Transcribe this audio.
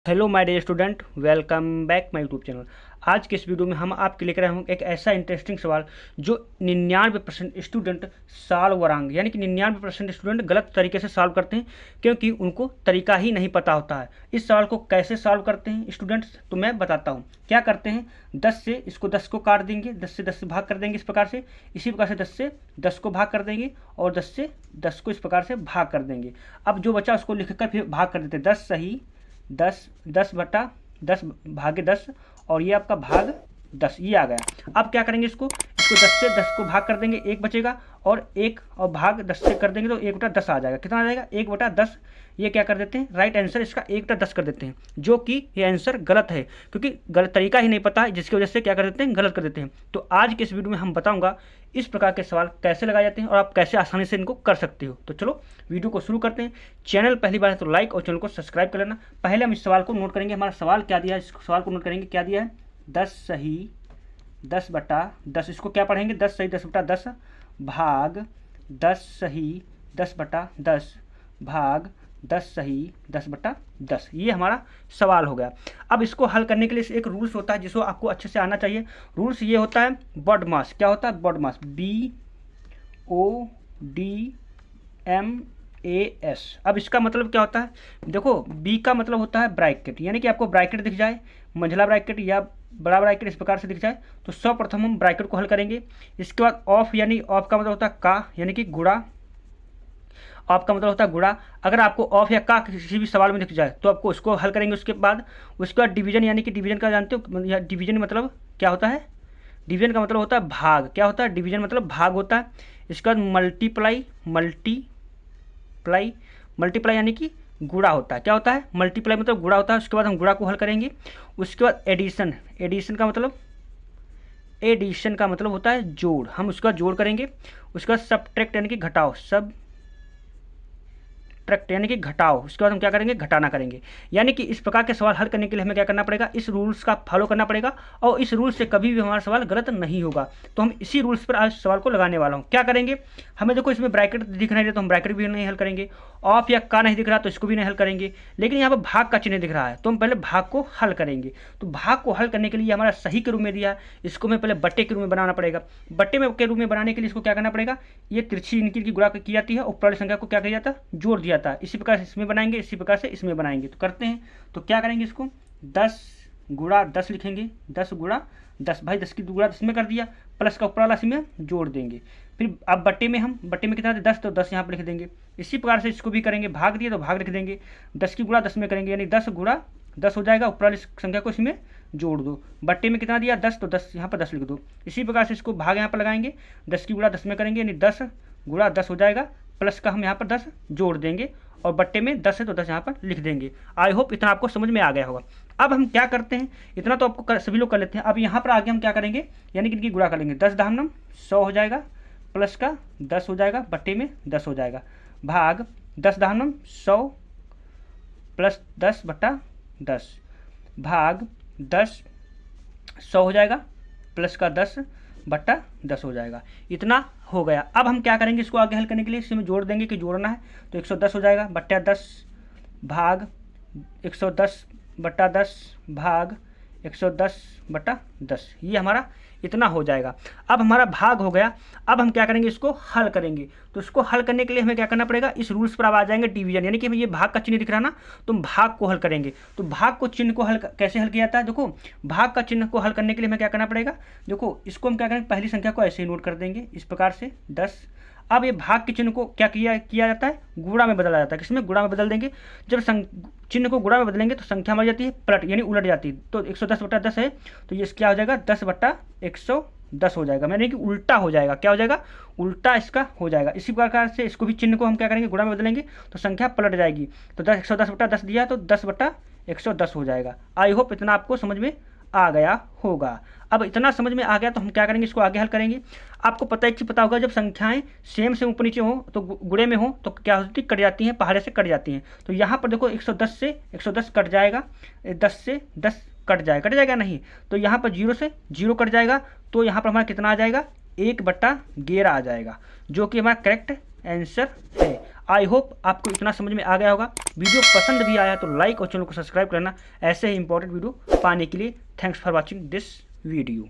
Hello my dear student, welcome back my YouTube channel. आज के इस वीडियो में हम आपके लेकर आए हूँ एक ऐसा इंटरेस्टिंग सवाल जो 99% स्टूडेंट सॉल्वरांग यानी कि 99% स्टूडेंट गलत तरीके से सॉल्व करते हैं क्योंकि उनको तरीका ही नहीं पता होता है। इस सवाल को कैसे सॉल्व करते हैं स्टूडेंट्स, तो मैं बताता हूँ। क्या करते हैं, 10 से इसको 10 को काट देंगे, 10 से 10 से भाग कर देंगे इस प्रकार से, इसी प्रकार से 10 से 10 को भाग कर देंगे और 10 से 10 को इस प्रकार से भाग कर देंगे। अब जो बचा उसको लिख कर फिर भाग कर देते हैं। 10 सही 10, 10 बटा 10 भागे 10 और ये आपका भाग 10 ये आ गया। अब क्या करेंगे, इसको 10 से 10 को भाग कर देंगे, एक बचेगा और एक और भाग 10 से कर देंगे तो 1 बटा 10 आ जाएगा। कितना आ जाएगा, 1 बटा 10। ये क्या कर देते हैं, राइट आंसर इसका 1 बटा 10 कर देते हैं, जो कि ये आंसर गलत है क्योंकि गलत तरीका ही नहीं पता है, जिसकी वजह से क्या कर देते हैं, गलत कर देते हैं। तो आज के इस वीडियो में हम बताऊंगा इस प्रकार के सवाल कैसे लगाए जाते हैं और आप कैसे आसानी से इनको कर सकते हो। तो चलो वीडियो को शुरू करते हैं। चैनल पहली बार है तो लाइक और चैनल को सब्सक्राइब कर लेना। पहले हम इस सवाल को नोट करेंगे, हमारा सवाल क्या दिया है, इस सवाल को नोट करेंगे। क्या दिया है, 10 सही 10 बटा 10, इसको क्या पढ़ेंगे, 10 सही 10 बटा 10 भाग 10 सही 10 बटा 10 भाग 10 सही 10 बटा 10। ये हमारा सवाल हो गया। अब इसको हल करने के लिए एक रूल्स होता है जिसको आपको अच्छे से आना चाहिए। रूल्स ये होता है BODMAS। क्या होता है BODMAS, BODMAS। अब इसका मतलब क्या होता है, देखो बी का मतलब होता है ब्रैकेट, यानी कि आपको ब्रैकेट दिख जाए, मंझला ब्रैकेट या बड़ा ब्रैकेट इस प्रकार से दिख जाए तो सर्वप्रथम हम ब्रैकेट को हल करेंगे। इसके बाद ऑफ, यानी ऑफ का मतलब होता है का, यानी कि गुणा। ऑफ का मतलब होता है गुणा। अगर आपको ऑफ या का किसी भी सवाल में दिख जाए तो आपको उसको हल करेंगे। उसके बाद डिवीजन, यानी कि डिवीजन का जानते हो, या डिवीजन मतलब क्या होता है, डिवीजन का मतलब होता है भाग। क्या होता है, डिवीजन मतलब भाग होता है। इसके बाद मल्टीप्लाई यानी कि गुणा होता है। क्या होता है, मल्टीप्लाई मतलब गुणा होता है। उसके बाद हम गुणा को हल करेंगे। उसके बाद एडिशन का मतलब होता है जोड़, हम उसका जोड़ करेंगे। उसके बाद सब्ट्रैक्ट यानी कि घटाओ, यानी कि घटाओ। उसके बाद हम क्या करेंगे, घटाना करेंगे। यानी कि इस प्रकार के सवाल हल करने के लिए हमें क्या करना पड़ेगा, इस रूल्स का फॉलो करना पड़ेगा और इस रूल्स से कभी भी हमारा सवाल गलत नहीं होगा। तो हम इसी रूल्स पर आज सवाल को लगाने वाला हूँ। क्या करेंगे, हमें देखो इसमें ब्रैकेट दिख नहीं रहा तो हम ब्रैकेट भी नहीं हल करेंगे। ऑफ या का नहीं दिख रहा तो इसको भी नहीं हल करेंगे। लेकिन यहाँ पर भाग का चिन्ह दिख रहा है तो हम पहले भाग को हल करेंगे। तो भाग को हल करने के लिए हमारा सही के रूप में दिया है, इसको हमें पहले बट्टे के रूप में बनाना पड़ेगा। बट्टे में के रूप में बनाने के लिए इसको क्या करना पड़ेगा, ये तिरछी इनकी गुणा की जाती है और ऊपर वाली संख्या को क्या किया जाता है, जोड़ दिया था। इसी प्रकार से इसमें बनाएंगे, इसी प्रकार से इसमें बनाएंगे। तो करते हैं, तो क्या करेंगे, इसको 10 गुणा 10 लिखेंगे, 10 गुणा 10 भाई 10 की गुणा 10 में कर दिया, प्लस का ऊपर वाला इसी में जोड़ देंगे। फिर अब बट्टे में कितना 10 तो 10 यहाँ पर लिख देंगे। इसी प्रकार से इसको भी करेंगे, भाग दिए तो भाग लिख देंगे, 10 की गुणा 10 में करेंगे यानी 10 गुणा 10 हो जाएगा, ऊपर वाली संख्या को इसमें जोड़ दो। बट्टे में कितना दिया 10 तो 10 यहाँ पर 10 लिख दो। इसी प्रकार से इसको भाग यहाँ पर लगाएंगे, 10 की गुणा 10 में करेंगे यानी 10 गुणा 10 हो जाएगा, प्लस का हम यहाँ पर 10 जोड़ देंगे और बट्टे में 10 है तो 10 यहाँ पर लिख देंगे। आई होप इतना आपको समझ में आ गया होगा। अब हम क्या करते हैं, इतना तो आपको सभी लोग कर लेते हैं। अब यहाँ पर आगे हम क्या करेंगे, यानी कि इनकी गुणा करेंगे। 10 दहम 100 हो जाएगा, प्लस का 10 हो जाएगा, बट्टे में 10 हो जाएगा, भाग 10 दहम 100 प्लस 10 बटा 10 भाग 10 100 हो जाएगा, प्लस का 10 बट्टा 10 हो जाएगा। इतना हो गया। अब हम क्या करेंगे, इसको आगे हल करने के लिए इसमें जोड़ देंगे कि जोड़ना है तो 110 हो जाएगा, बट्टा 10 भाग 110 बट्टा 10 भाग 110 बट्टा 10। ये हमारा इतना हो जाएगा। अब हमारा भाग हो गया। अब हम क्या करेंगे, इसको हल करेंगे। तो इसको हल करने के लिए हमें क्या करना पड़ेगा, इस रूल्स पर अब आ जाएंगे डिवीजन, यानी कि ये भाग का चिन्ह दिख रहा है ना, तो हम भाग को हल करेंगे। तो भाग को चिन्ह को हल कैसे हल किया जाता है, देखो भाग का चिन्ह को हल करने के लिए हमें क्या करना पड़ेगा, देखो इसको हम क्या करेंगे, पहली संख्या को ऐसे ही नोट कर देंगे इस प्रकार से 10। अब ये भाग के चिन्ह को क्या किया जाता है, गुणा में बदला जाता है। किसमें, गुणा में बदल देंगे। जब चिन्ह को गुणा में बदलेंगे तो संख्या मर जाती है पलट, यानी उलट जाती है। तो 110 बटा 10 है तो ये क्या हो जाएगा, 10 बटा 110 हो जाएगा, यानी कि उल्टा हो जाएगा। क्या हो जाएगा, उल्टा इसका हो जाएगा। इसी प्रकार से इसको भी चिन्ह को हम क्या करेंगे, गुणा में बदलेंगे तो संख्या पलट जाएगी। तो 110 बटा 10 दिया तो 10 बटा 110 हो जाएगा। आई होप इतना आपको समझ में आ गया होगा। अब इतना समझ में आ गया तो हम क्या करेंगे, इसको आगे हल करेंगे। आपको पता एक चीज़ पता होगा, जब संख्याएं सेम से ऊपर नीचे हो तो गुणे में हो तो क्या होती, कट जाती हैं, पहाड़े से कट जाती हैं। तो यहाँ पर देखो 110 से 110 कट जाएगा, 10 से 10 कट जाएगा नहीं, तो यहाँ पर 0 से 0 कट जाएगा। तो यहाँ पर हमारा कितना आ जाएगा, 1/11 आ जाएगा, जो कि हमारा करेक्ट आंसर है। आई होप आपको इतना समझ में आ गया होगा। वीडियो पसंद भी आया तो लाइक और चैनल को सब्सक्राइब करना ऐसे ही इंपॉर्टेंट वीडियो पाने के लिए। Thanks for watching this video.